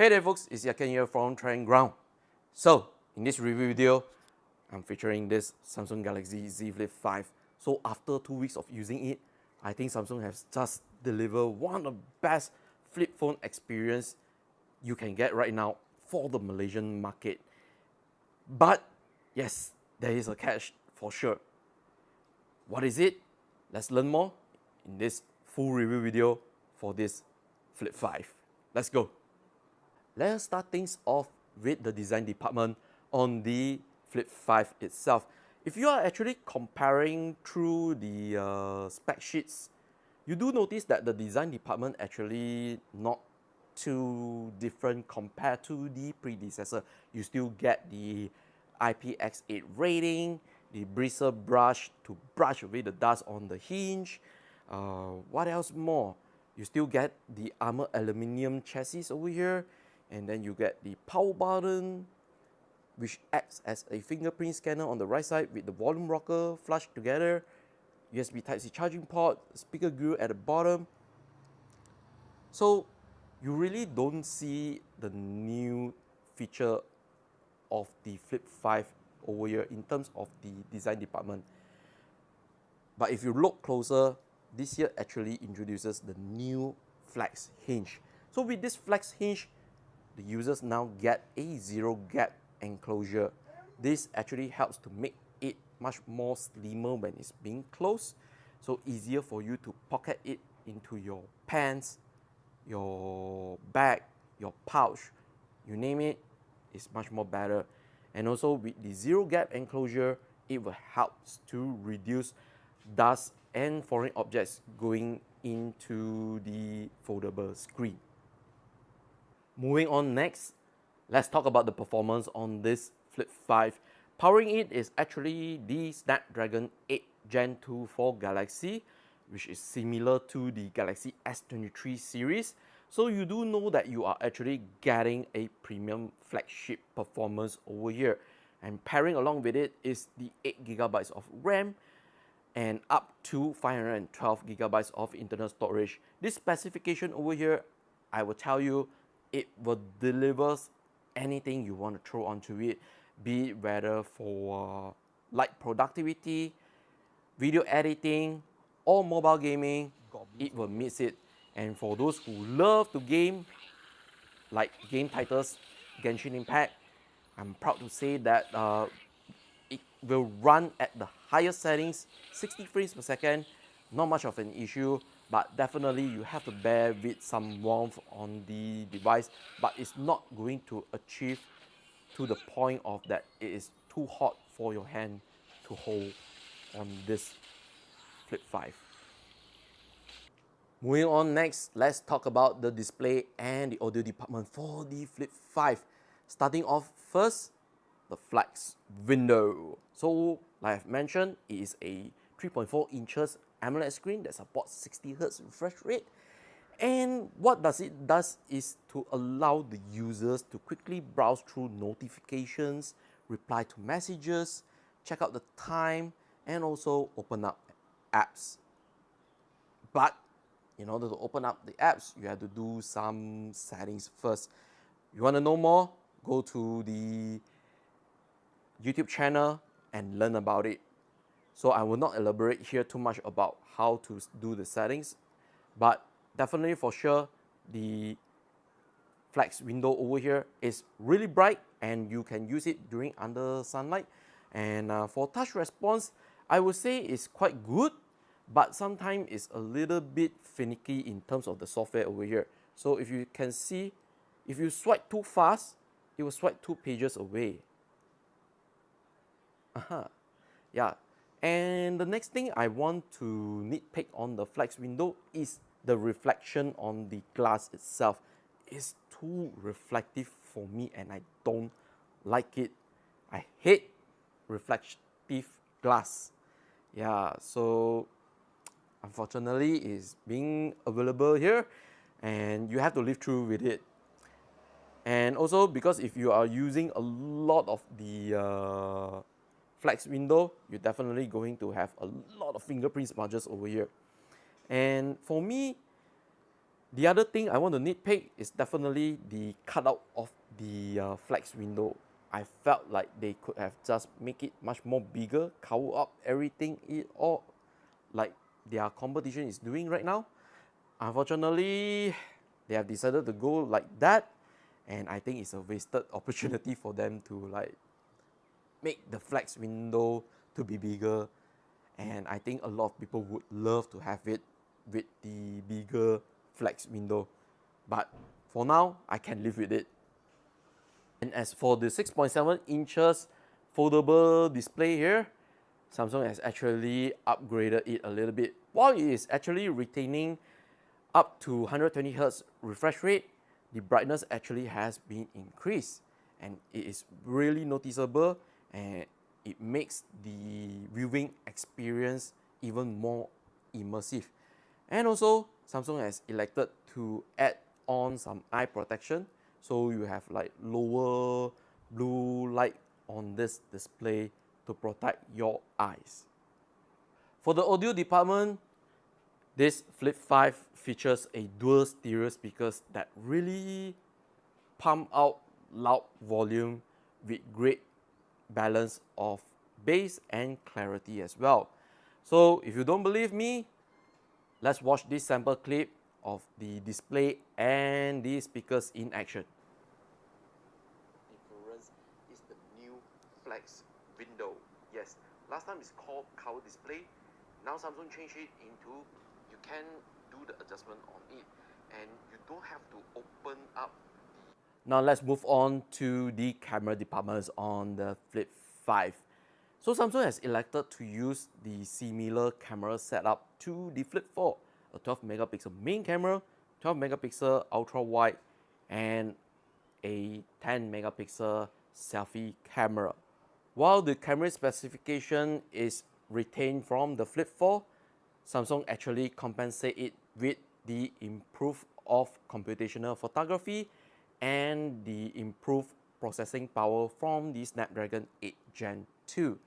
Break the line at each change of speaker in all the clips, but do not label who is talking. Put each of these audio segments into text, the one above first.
Hey there folks, it's Yat Kean here from Trend Ground. So, in this review video, I'm featuring this Samsung Galaxy Z Flip 5. So after 2 weeks of using it, I think Samsung has just delivered one of the best flip phone experience you can get right now for the Malaysian market. But yes, there is a catch for sure. What is it? Let's learn more in this full review video for this Flip 5. Let's go. Let's start things off with the design department on the Flip 5 itself. If you are actually comparing through the spec sheets, you do notice that the design department actually not too different compared to the predecessor. You still get the IPX8 rating, the bristle brush to brush away the dust on the hinge. What else more? You still get the armor aluminium chassis over here, and then you get the power button, which acts as a fingerprint scanner on the right side with the volume rocker flushed together, USB Type-C charging port, speaker grill at the bottom. So you really don't see the new feature of the Flip 5 over here in terms of the design department. But if you look closer, this here actually introduces the new flex hinge. So with this flex hinge, the users now get a zero gap enclosure. This actually helps to make it much more slimmer when it's being closed, so easier for you to pocket it into your pants, your bag, your pouch, you name it, it's much more better. And also with the zero gap enclosure, it will help to reduce dust and foreign objects going into the foldable screen. Moving on next, let's talk about the performance on this Flip 5. Powering it is actually the Snapdragon 8 Gen 2 for Galaxy, which is similar to the Galaxy S23 series. So you do know that you are actually getting a premium flagship performance over here. And pairing along with it is the 8GB of RAM and up to 512GB of internal storage. This specification over here, I will tell you, it will deliver anything you want to throw onto it, be it whether for light productivity, video editing, or mobile gaming, it will meet it. And for those who love to game, like game titles Genshin Impact, I'm proud to say that it will run at the highest settings, 60 frames per second, not much of an issue, but definitely you have to bear with some warmth on the device, but it's not going to achieve to the point of that it is too hot for your hand to hold on this Flip 5. Moving on next, let's talk about the display and the audio department for the Flip 5. Starting off first, the flex window. So, like I've mentioned, it is a 3.4 inches AMOLED screen that supports 60Hz refresh rate. And what it does is to allow the users to quickly browse through notifications, reply to messages, check out the time, and also open up apps. But in order to open up the apps, you have to do some settings first. You want to know more? Go to the YouTube channel and learn about it. So I will not elaborate here too much about how to do the settings, but definitely for sure the flex window over here is really bright and you can use it during under sunlight. And for touch response, I would say it's quite good, but sometimes it's a little bit finicky in terms of the software over here. So if you can see, if you swipe too fast, it will swipe 2 pages away. Yeah. And the next thing I want to nitpick on the flex window is the reflection on the glass itself. It's too reflective for me and I don't like it. I hate reflective glass. Yeah, so unfortunately it's being available here and you have to live through with it. And also because if you are using a lot of the flex window, you're definitely going to have a lot of fingerprint smudges over here. And for me, The other thing I want to nitpick is definitely the cutout of the flex window. I felt like they could have just make it much more bigger, cover up everything, all like their competition is doing right now. Unfortunately, they have decided to go like that, and I think it's a wasted opportunity for them to like make the flex window to be bigger. And I think a lot of people would love to have it with the bigger flex window, but for now I can live with it. And as for the 6.7 inches foldable display here, Samsung has actually upgraded it a little bit. While it is actually retaining up to 120 Hz refresh rate, the brightness actually has been increased, and it is really noticeable, and it makes the viewing experience even more immersive. And also, Samsung has elected to add on some eye protection, so you have like lower blue light on this display to protect your eyes. For the audio department, this Flip 5 features a dual stereo speakers that really pump out loud volume with great balance of bass and clarity as well. So if you don't believe me, let's watch this sample clip of the display and the speakers in action. Difference is the new flex window. Yes, last time it's called cover display. Now Samsung changed it into you can do the adjustment on it, and you don't have to open up. Now let's move on to the camera departments on the Flip 5. So Samsung has elected to use the similar camera setup to the Flip 4, a 12 megapixel main camera, 12 megapixel ultra wide, and a 10 megapixel selfie camera. While the camera specification is retained from the Flip 4, Samsung actually compensate it with the improved of computational photography and the improved processing power from the Snapdragon 8 Gen 2.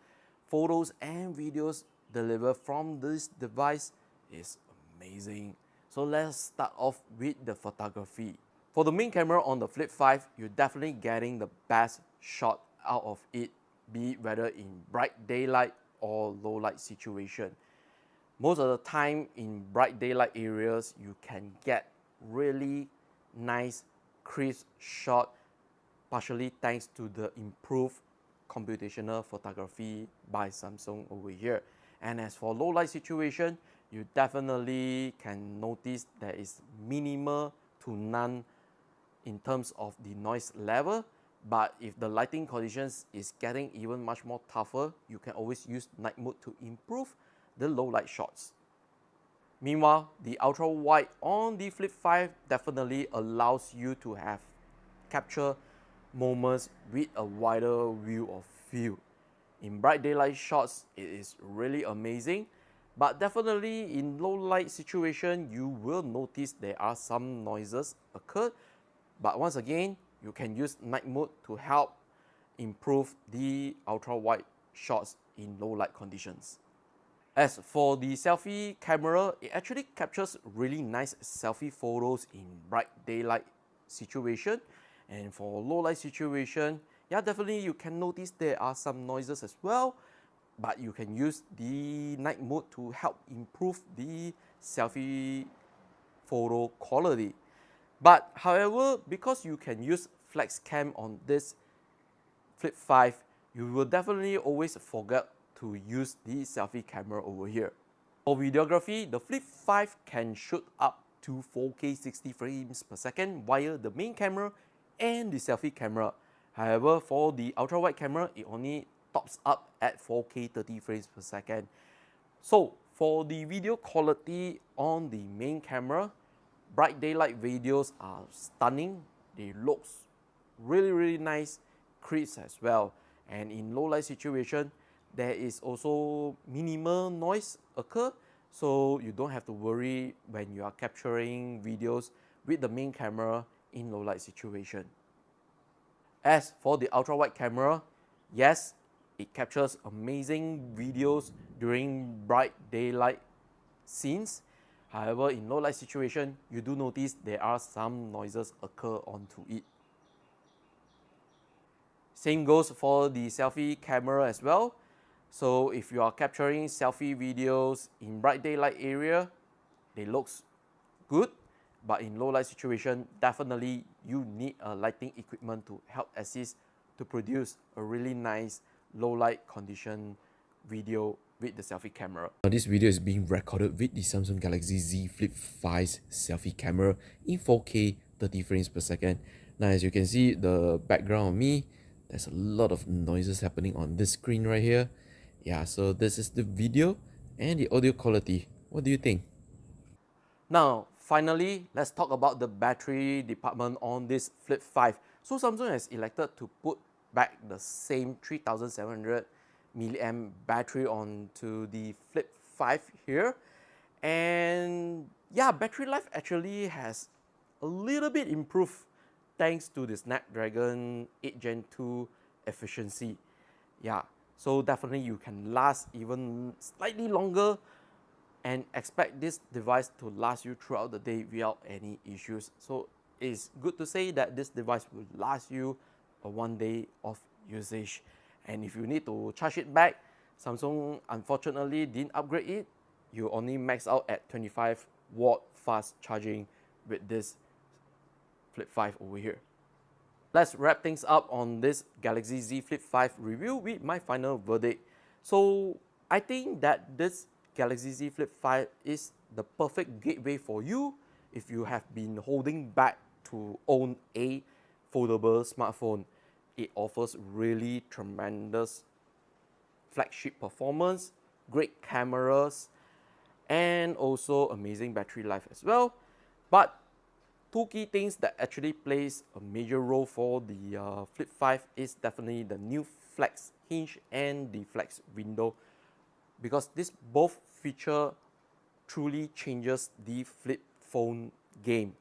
Photos and videos delivered from this device is amazing. So let's start off with the photography. For the main camera on the Flip 5, you're definitely getting the best shot out of it, be it whether in bright daylight or low light situation. Most of the time in bright daylight areas, you can get really nice crisp shot, partially thanks to the improved computational photography by Samsung over here. And as for low light situation, you definitely can notice there is minimal to none in terms of the noise level. But if the lighting conditions is getting even much more tougher, you can always use night mode to improve the low light shots. Meanwhile, the ultra wide on the Flip 5 definitely allows you to have capture moments with a wider view of field. In bright daylight shots, it is really amazing, but definitely in low light situation, you will notice there are some noises occur. But once again, you can use night mode to help improve the ultra wide shots in low light conditions. As for the selfie camera, it actually captures really nice selfie photos in bright daylight situation. And for low light situation, yeah, definitely you can notice there are some noises as well, but you can use the night mode to help improve the selfie photo quality. But however, because you can use flex cam on this Flip 5, you will definitely always forget to use the selfie camera over here. For videography, the Flip 5 can shoot up to 4K 60 frames per second via the main camera and the selfie camera. However, for the ultra wide camera, it only tops up at 4K 30 frames per second. So for the video quality on the main camera, bright daylight videos are stunning. They look really nice, crisp as well. And in low light situation, there is also minimal noise occur, so you don't have to worry when you are capturing videos with the main camera in low light situation. As for the ultra wide camera, yes, it captures amazing videos during bright daylight scenes. However, in low light situation, you do notice there are some noises occur onto it. Same goes for the selfie camera as well. So if you are capturing selfie videos in bright daylight area, they looks good, but in low light situation, definitely you need a lighting equipment to help assist to produce a really nice low light condition video with the selfie camera. Now this video is being recorded with the Samsung Galaxy Z Flip 5's selfie camera in 4K 30 frames per second. Now as you can see the background of me, there's a lot of noises happening on this screen right here. Yeah, so this is the video and the audio quality. What do you think? Now, finally, let's talk about the battery department on this Flip 5. So Samsung has elected to put back the same 3700 milliamp battery onto the Flip 5 here. And yeah, battery life actually has a little bit improved thanks to the Snapdragon 8 Gen 2 efficiency. Yeah, so definitely you can last even slightly longer and expect this device to last you throughout the day without any issues. So it's good to say that this device will last you a 1 day of usage. And if you need to charge it back, Samsung unfortunately didn't upgrade it. You only max out at 25-watt fast charging with this Flip 5 over here. Let's wrap things up on this Galaxy Z Flip 5 review with my final verdict. So I think that this Galaxy Z Flip 5 is the perfect gateway for you if you have been holding back to own a foldable smartphone. It offers really tremendous flagship performance, great cameras, and also amazing battery life as well. But two key things that actually plays a major role for the Flip 5 is definitely the new flex hinge and the flex window, because this both feature truly changes the flip phone game.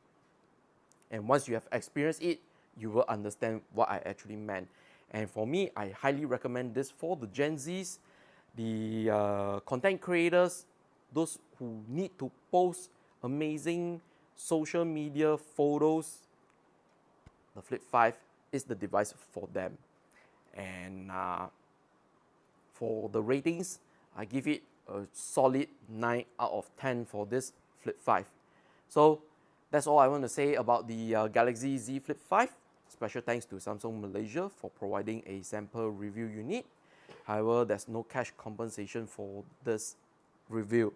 And once you have experienced it, you will understand what I actually meant. And for me, I highly recommend this for the Gen Zs, the content creators, those who need to post amazing social media photos. The Flip 5 is the device for them. And for the ratings, I give it a solid 9 out of 10 for this Flip 5. So that's all I want to say about the Galaxy Z Flip 5. Special thanks to Samsung Malaysia for providing a sample review unit. However, there's no cash compensation for this review.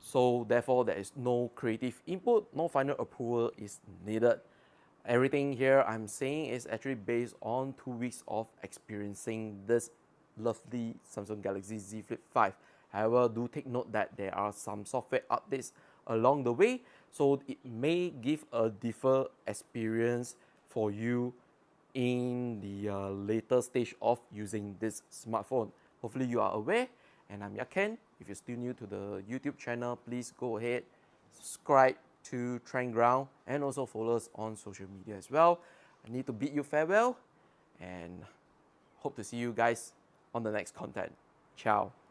So therefore, there is no creative input, no final approval is needed. Everything here I'm saying is actually based on 2 weeks of experiencing this lovely Samsung Galaxy Z Flip 5. However, do take note that there are some software updates along the way, so it may give a different experience for you in the later stage of using this smartphone. Hopefully you are aware, and I'm Yat Kean. If you're still new to the YouTube channel, please go ahead, subscribe to Trend Ground, and also follow us on social media as well. I need to bid you farewell, and hope to see you guys on the next content. Ciao.